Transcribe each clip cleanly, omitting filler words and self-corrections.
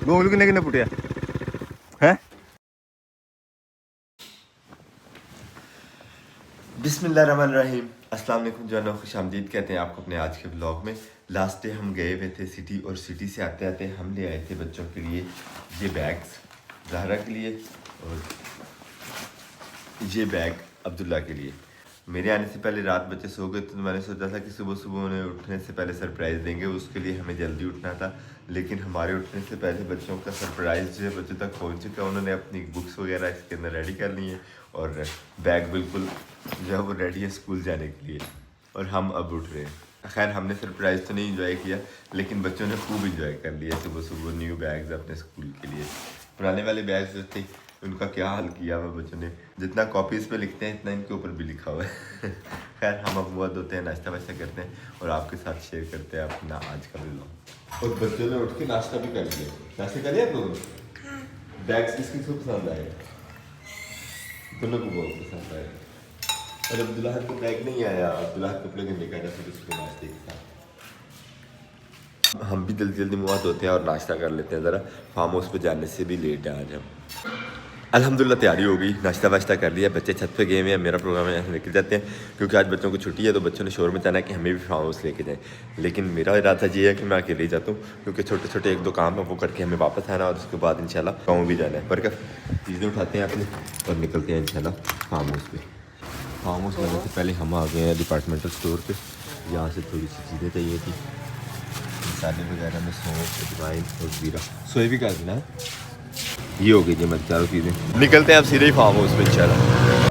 गोमल किन्ने किन्ने पुटिया है। बिस्मिल्लाहिर्रहमानिर्रहीम, अस्सलाम वालेकुम जानो, खुशामदीद कहते हैं आपको अपने आज के ब्लॉग में। लास्ट डे हम गए हुए थे सिटी, और सिटी से आते आते हम ले आए थे बच्चों के लिए ये बैग्स, ज़हरा के लिए और ये बैग अब्दुल्ला के लिए। मेरे आने से पहले रात बच्चे सो गए, तो मैंने सोचा था कि सुबह सुबह उन्हें उठने से पहले सरप्राइज़ देंगे। उसके लिए हमें जल्दी उठना था, लेकिन हमारे उठने से पहले बच्चों का सरप्राइज़ जो है बच्चों तक पहुंच चुका। उन्होंने अपनी बुक्स वगैरह इसके अंदर रेडी कर ली है, और बैग बिल्कुल जो है वो रेडी है स्कूल जाने के लिए, और हम अब उठ रहे हैं। खैर, हमने सरप्राइज़ तो नहीं इंजॉय किया, लेकिन बच्चों ने खूब इंजॉय कर लिया सुबह सुबह न्यू बैग्स अपने स्कूल के लिए। पुराने वाले बैग्स जो थे उनका क्या हाल किया हुआ बच्चों ने, जितना कॉपीज़ पे लिखते हैं इतना इनके ऊपर भी लिखा हुआ है। खैर, हम अब मुँह धोते हैं, नाश्ता वाश्ता करते हैं और आपके साथ शेयर करते हैं अपना आज का ब्लॉग। और बच्चों ने उठ के नाश्ता भी कर लिया। नाश्ता कर लिया आप लोगों ने? बैग्स किस किस को पसंद आए? दोनों को बहुत पसंद आए। और अब दुल्हन को बैग नहीं आया, दुल्हन कपड़े गंदे कर रहा, फिर उसको नाश्ते के साथ हम भी जल्दी जल्दी मुँह धोते हैं और नाश्ता कर लेते हैं। ज़रा फार्म हाउस पे जाने से भी लेट है आज हम। अल्हम्दुलिल्लाह तैयारी हो गई, नाश्ता वाश्ता कर लिया, बच्चे छत पे गए हुए हैं। मेरा प्रोग्राम है यहाँ से निकल जाते हैं, क्योंकि आज बच्चों को छुट्टी है, तो बच्चों ने शोर मचाना है कि हमें भी फार्म हाउस लेके जाएं। लेकिन मेरा इरादा ये है कि मैं अकेले ही जाता हूँ, क्योंकि छोटे छोटे एक दो काम है वो करके हमें वापस आना, और उसके बाद इंशाल्लाह गाँव भी जाना है। पर चीज़ें उठाते हैं अपने और निकलते हैं इंशाल्लाह फार्म हाउस पे। फार्म हाउस जाने से पहले हम आ गए हैं डिपार्टमेंटल स्टोर पे। यहाँ से थोड़ी सी चीज़ें चाहिए थी, मसाले वगैरह में सौंफ, अजवाइन और जीरा, सोए भी कर देना। ये हो गई जी हमारी चारों चीज़ें। निकलते हैं अब सीधे ही फार्म हाउस पे इंशाल्लाह।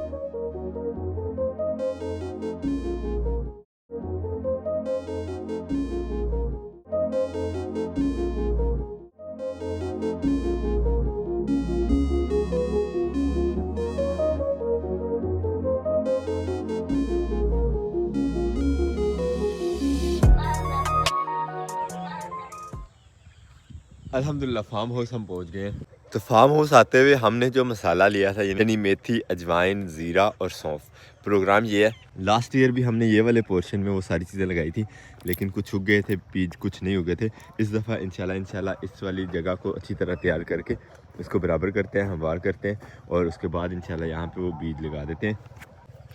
अल्हम्दुलिल्लाह फार्म हाउस हम पहुंच गए हैं। तो फार्म हाउस आते हुए हमने जो मसाला लिया था, यानी मेथी, अजवाइन, ज़ीरा और सौंफ। प्रोग्राम ये है, लास्ट ईयर भी हमने ये वाले पोर्शन में वो सारी चीज़ें लगाई थी, लेकिन कुछ उग गए थे बीज, कुछ नहीं उगे थे। इस दफ़ा इंशाल्लाह इस वाली जगह को अच्छी तरह तैयार करके इसको बराबर करते हैं, हमवार करते हैं, और उसके बाद इंशाल्लाह यहाँ पे वो बीज लगा देते हैं,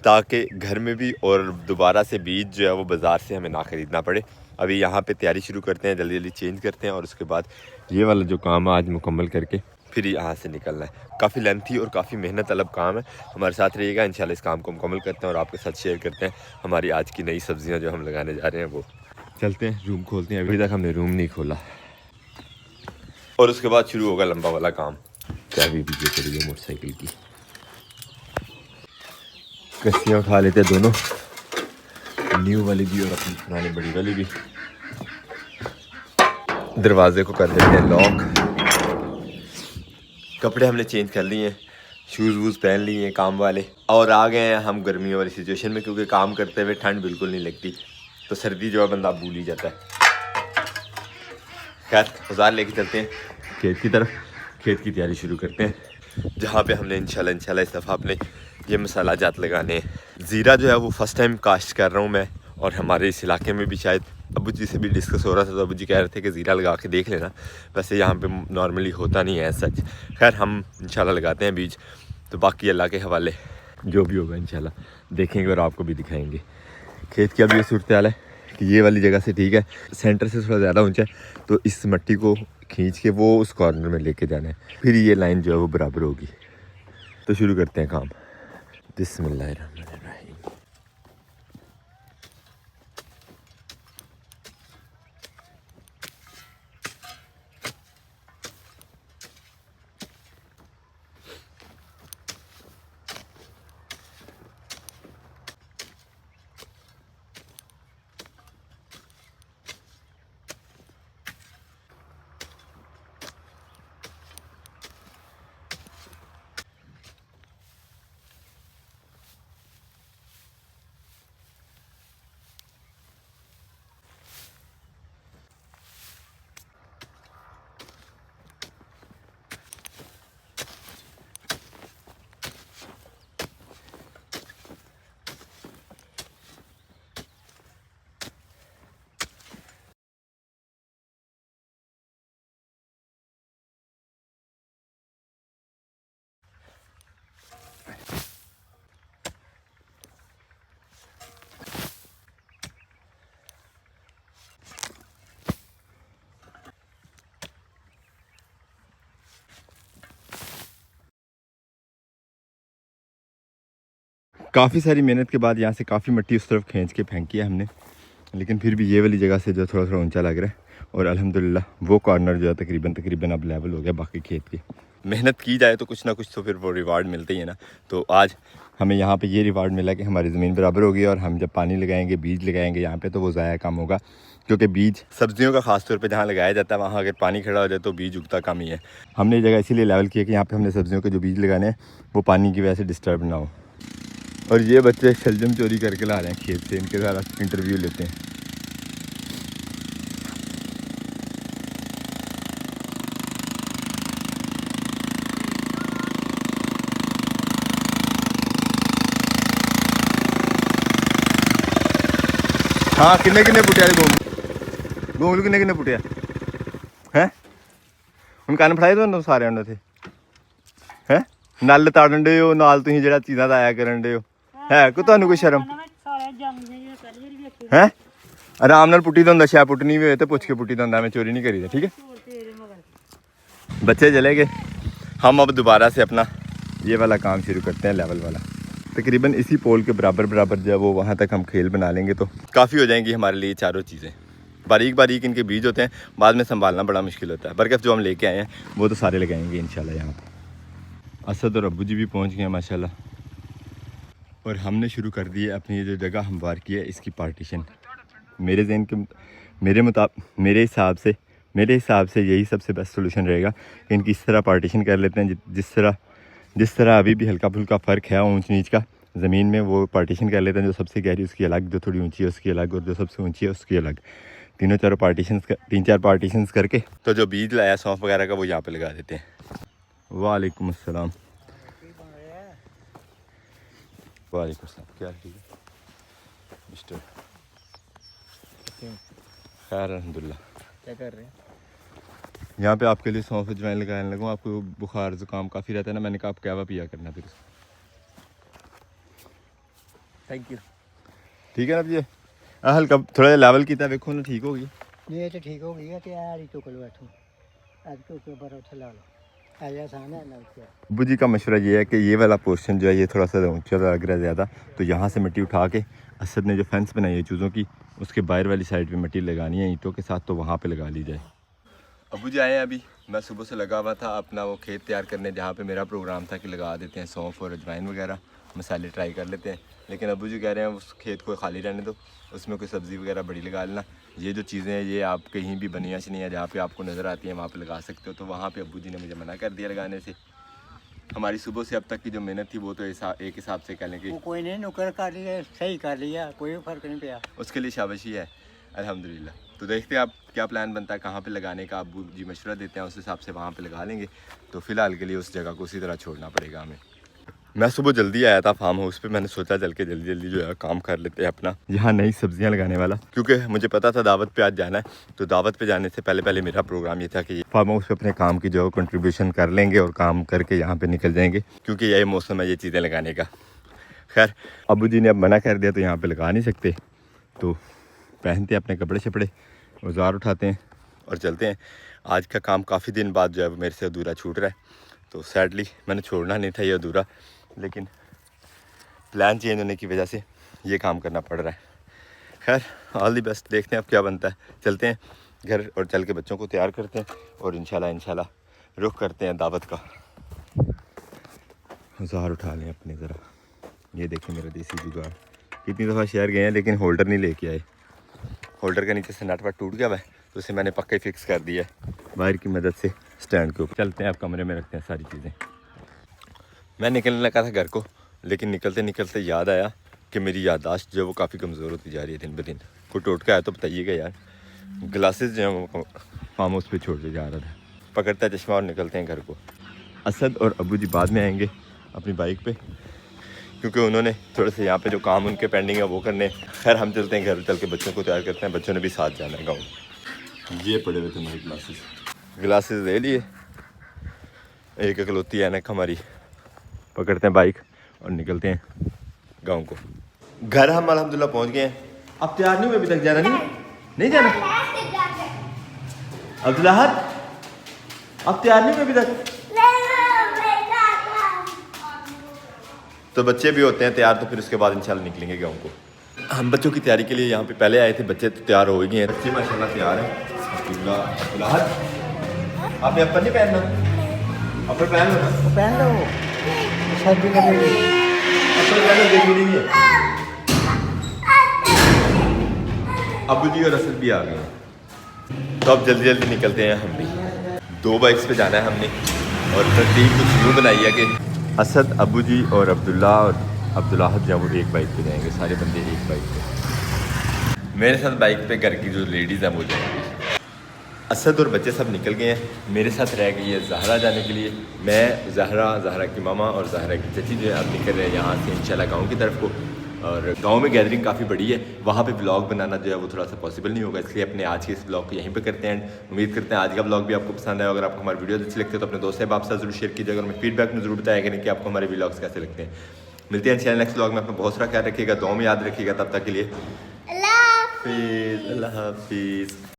ताकि घर में भी और दोबारा से बीज जो है वो बाज़ार से हमें ना ख़रीदना पड़े। अभी यहाँ पे तैयारी शुरू करते हैं, जल्दी जल्दी चेंज करते हैं, और उसके बाद ये वाला जो काम है आज मुकम्मल करके फिर यहाँ से निकलना है। काफ़ी लेंथी और काफ़ी मेहनत तलब काम है। हमारे साथ रहिएगा, इंशाल्लाह इस काम को मुकम्मल करते हैं और आपके साथ शेयर करते हैं हमारी आज की नई सब्ज़ियाँ जो हम लगाने जा रहे हैं वो। चलते हैं रूम खोलते हैं, अभी तक हमने रूम नहीं खोला, और उसके बाद शुरू होगा लंबा वाला काम। चाबी भी दे पड़ी है मोटरसाइकिल की। कस्सियाँ उठा लेते हैं दोनों, न्यू वाली भी और अपनी पुरानी बड़ी वाली भी। दरवाजे को कर देते हैं लॉक। कपड़े हमने चेंज कर लिए हैं, शूज़ वूज़ पहन लिए हैं काम वाले, और आ गए हैं हम गर्मियों वाली सिचुएशन में, क्योंकि काम करते हुए ठंड बिल्कुल नहीं लगती, तो सर्दी जो है बंदा भूल ही जाता है। खैर, बाज़ार लेके चलते हैं खेत की तरफ, खेत की तैयारी शुरू करते हैं, जहाँ पे हमने इंशाल्लाह इस दफ़ा अपने ये मसाला जात लगाने हैं। ज़ीरा जो है वो फ़र्स्ट टाइम काश्त कर रहा हूँ मैं, और हमारे इस इलाके में भी शायद अबू जी से भी डिस्कस हो रहा था, तो अबू जी कह रहे थे कि ज़ीरा लगा के देख लेना। वैसे यहाँ पे नॉर्मली होता नहीं है सच। खैर, हम इंशाल्लाह लगाते हैं बीज, तो बाकी अल्लाह के हवाले, जो भी होगा इंशाल्लाह देखेंगे और आपको भी दिखाएंगे। खेत की अब ये सूरत हाल है कि ये वाली जगह से ठीक है, सेंटर से थोड़ा ज़्यादा ऊंचा है, तो इस मिट्टी को खींच के वो उस कॉर्नर में लेके जाना है, फिर ये लाइन जो है वो बराबर होगी। तो शुरू करते हैं काम। बिस्मिल्लाहिर्रहमानिर्रहीम। काफ़ी सारी मेहनत के बाद यहाँ से काफ़ी मिट्टी उस तरफ खींच के फेंकी है हमने, लेकिन फिर भी ये वाली जगह से जो थोड़ा थोड़ा ऊंचा लग रहा है। और अल्हम्दुलिल्लाह वो कॉर्नर जो है तकरीबन अब लेवल हो गया बाकी खेत के। मेहनत की जाए तो कुछ ना कुछ तो फिर वो रिवार्ड मिलते ही है ना। तो आज हमें यहाँ पे ये रिवार्ड मिला कि हमारी ज़मीन बराबर होगी और हम जब पानी लगाएंगे, बीज लगाएंगे यहाँ पे, तो वो ज़ाया कम होगा। क्योंकि बीज सब्जियों का ख़ास तौर पे जहाँ लगाया जाता है वहाँ अगर पानी खड़ा हो जाए तो बीज उगता कम ही है। हमने ये जगह इसीलिए लेवल किया कि यहाँ पे हमने सब्जियों के जो बीज लगाने हैं वो पानी की वजह से डिस्टर्ब ना हो। और ये बच्चे शलजम चोरी करके ला रहे हैं खेत से, इनके सारा इंटरव्यू लेते हैं। हाँ किन्ने किन्ने पुटिया गोमलू किन्ने किन्ने पुटिया हैं ਹੁਣ ਕੰਨ ਫੜਾਏ ਤੁਹਾਨੂੰ ਸਾਰਿਆਂ ਨੂੰ ਇੱਥੇ ਹੈ ਨਲ ਤਾੜਨ ਦੇ ਹੋ ਨਾਲ ਤੁਸੀਂ ਜਿਹੜਾ ਚੀਜ਼ਾਂ ਦਾ ਆਇਆ ਕਰਨ ਦੇ ਹੋ ਹੈ ਕੋਈ ਤੁਹਾਨੂੰ ਕੋਈ ਸ਼ਰਮ ਹੈ ਆਰਾਮ ਨਾਲ ਪੁੱਟੀ ਦਾ ਹੁੰਦਾ ਸ਼ਾਇਦ ਪੁੱਟਣੀ ਵੀ ਹੋਏ ਤੇ ਪੁੱਛ ਕੇ ਪੁੱਟੀ ਦਾ ਹੁੰਦਾ मैं चोरी नहीं करी ठीक है। बच्चे चले गए, हम अब दोबारा से अपना ये वाला काम शुरू करते हैं, लेवल वाला। तकरीबन इसी पोल के बराबर जब वो वहाँ तक हम खेल बना लेंगे तो काफ़ी हो जाएंगी हमारे लिए चारों चीज़ें। बारीक इनके बीज होते हैं, बाद में संभालना बड़ा मुश्किल होता है। बरगद जो हम लेके आए हैं वो तो सारे लगाएंगे इंशाल्लाह यहाँ पर। असद और अब्बू जी भी पहुँच गए हैं माशाल्लाह। और हमने शुरू कर दी है अपनी ये जो जगह हमवार की है इसकी पार्टीशन। मेरे जहन के मेरे हिसाब से यही सबसे बेस्ट सोल्यूशन रहेगा कि इनकी इस तरह पार्टीशन कर लेते हैं। जिस तरह अभी भी हल्का फुल्का फ़र्क है ऊंच नीच का ज़मीन में, वो पार्टीशन कर लेते हैं। जो सबसे गहरी उसकी अलग, जो थोड़ी ऊंची है उसकी अलग, और जो सबसे ऊंची है उसकी अलग। तीन चार पार्टीशंस करके तो जो बीज लाया सौंफ वगैरह का वो यहाँ पे लगा देते हैं। वालेकुम अस्सलाम। वालेकुम अस्सलाम। क्या ठीक है मिस्टर? खैर अल्हम्दुलिल्लाह। क्या कर रहे हैं? यहाँ पे आपके लिए सौंफ अजवाइन लगाने लगा। आपको बुखार ज़ुकाम काफ़ी रहता है ना, मैंने कहा आप कहवा पिया करना फिर। Thank you. ठीक है ना अब ये हल्का थोड़ा लेवल किया देखो ना, ठीक होगी ये तो ठीक हो गई है कि यार तो कल बैठो आज को ऊपर उठा ला लो आया सामने ना क्या। अब्बू जी का मशवरा ये है कि ये वाला पोर्शन जो है ये थोड़ा सा ऊंचा लग रहा है ज़्यादा, तो यहाँ से मिट्टी उठा के असद ने जो फेंस बनाई है चूज़ों की उसके बाहर वाली साइड पे मिट्टी लगानी है ईंटों के साथ, तो वहाँ पे लगा ली जाए। अब्बू जी आए हैं अभी, मैं सुबह से लगा हुआ था अपना वो खेत तैयार करने जहाँ पे मेरा प्रोग्राम था कि लगा देते हैं सौंफ और अजवाइन वगैरह, मसाले ट्राई कर लेते हैं। लेकिन अब्बू जी कह रहे हैं उस खेत को खाली रहने दो, उसमें कोई सब्ज़ी वगैरह बड़ी लगा लेना। ये जो चीज़ें हैं ये आप कहीं भी बनिया शनिया जहाँ पे आपको नज़र आती हैं वहाँ पे लगा सकते हो। तो वहाँ पे अब्बू जी ने मुझे मना कर दिया लगाने से। हमारी सुबह से अब तक की जो मेहनत थी वो तो एक हिसाब से कह लें कि कोई नहीं नुकर कर लिया, सही कर लिया, कोई फ़र्क नहीं पड़ा, उसके लिए शाबाशी है अल्हम्दुलिल्लाह। तो देखते हैं आप क्या प्लान बनता है कहाँ पे लगाने का। अब्बू जी मशवरा देते हैं उस हिसाब से वहाँ पे लगा लेंगे। तो फ़िलहाल के लिए उस जगह को उसी तरह छोड़ना पड़ेगा हमें। मैं सुबह जल्दी आया था फार्म हाउस पे, मैंने सोचा चल के जल्दी जो है काम कर लेते हैं अपना यहाँ नई सब्जियाँ लगाने वाला, क्योंकि मुझे पता था दावत पे आज जाना है। तो दावत पे जाने से पहले मेरा प्रोग्राम ये था कि फार्म हाउस पे अपने काम की जो कंट्रीब्यूशन कर लेंगे और काम करके यहाँ पे निकल जाएंगे, क्योंकि यही मौसम है ये चीज़ें लगाने का। खैर अब्बू जी ने अब मना कर दिया तो यहाँ पर लगा नहीं सकते, तो पहनते अपने कपड़े शपड़े, औजार उठाते हैं और चलते हैं। आज का काम काफ़ी दिन बाद जो है मेरे से अधूरा छूट रहा है, तो सैडली मैंने छोड़ना नहीं था ये अधूरा, लेकिन प्लान चेंज होने की वजह से ये काम करना पड़ रहा है। खैर ऑल दी बेस्ट, देखते हैं अब क्या बनता है। चलते हैं घर और चल के बच्चों को तैयार करते हैं और इंशाल्लाह रुख करते हैं दावत का। औजार उठा लें अपने ज़रा। ये देखें मेरा देसी जुगाड़, कितनी दफ़ा शहर गए हैं लेकिन होल्डर नहीं लेके आए। होल्डर के नीचे से नट वट टूट गया हुआ है, तो उसे मैंने पक्का ही फिक्स कर दिया है वायर की मदद से स्टैंड के ऊपर। चलते हैं अब कमरे में रखते हैं सारी चीज़ें। मैं निकलने लगा था घर को, लेकिन निकलते याद आया कि मेरी याददाश्त जो है वो काफ़ी कमज़ोर होती जा रही है दिन ब दिन। कोई टोटका है तो बताइएगा यार। ग्लासेस जो है वो फार्म हाउस पे छोड़ के जा रहा था, पकड़ता है चश्मा और निकलते हैं घर को। असद और अब्बू जी बाद में आएंगे अपनी बाइक पे, क्योंकि उन्होंने थोड़े से यहाँ पे जो काम उनके पेंडिंग है वो करने। खैर हम चलते हैं घर, चल के बच्चों को तैयार करते हैं, बच्चों ने भी साथ जाना है गाँव। ये पड़े हुए थे हमारी ग्लासेस ले लिए, एक इकलौती ऐनक हमारी। पकड़ते हैं बाइक और निकलते हैं गांव को। घर हम अल्हम्दुलिल्लाह पहुंच गए हैं। अब तैयार नहीं हुए अभी तक? जाना नहीं जाना अब्दुल्लाहत, अब तैयार नहीं हुए अभी तक? तो तो बच्चे भी होते हैं तैयार, तो फिर उसके बाद इंशाल्लाह निकलेंगे गाँव को। हम बच्चों की तैयारी के लिए यहाँ पे पहले आए थे, बच्चे तो तैयार हो ही गए हैं। बच्चे माशाल्लाह तैयार हैं। आपने अपन नहीं पहनना, अपन पहन लो ना, पहन लो, सर्दी लगेगी। अपन पहन लो, देखी नहीं है। अबू जी और असद भी आ गए हैं, तो अब जल्दी जल्दी निकलते हैं हम भी। 2 बाइक्स पे जाना है हमने, और तरतीब कुछ यूँ बनाई है कि असद, अबू जी और अब्दुल्ला जो वो एक बाइक पे जाएंगे, सारे बंदे एक बाइक पे। मेरे साथ बाइक पे घर की जो लेडीज़ हैं वो जाएंगी। असद और बच्चे सब निकल गए हैं, मेरे साथ रह गई है ज़हरा जाने के लिए। मैं, ज़हरा की मामा और ज़हरा की चची जो है अब निकल रहे हैं यहाँ से इंशाल्लाह गाँव की तरफ को। और गांव में गैदरिंग काफ़ी बड़ी है, वहाँ पे व्लॉग बनाना जो है वो थोड़ा सा पॉसिबल नहीं होगा, इसलिए अपने आज के इस व्लॉग को यहीं पे करते हैं। उम्मीद करते हैं आज का व्लॉग भी आपको पसंद आया। अगर आपको हमारे वीडियो अच्छे लगते हैं तो अपने दोस्त साहब आपसे ज़रूर शेयर कीजिएगा, और हमें फीडबैक में ज़रूर बताया करें कि आपको हमारे व्लॉग्स कैसे लगते हैं। मिलते हैं इंशाल्लाह नेक्स्ट व्लॉग में। अपना बहुत सारा ख्याल रखिएगा, दुआ में याद रखिएगा। तब तक के लिए अल्लाह हाफिज़।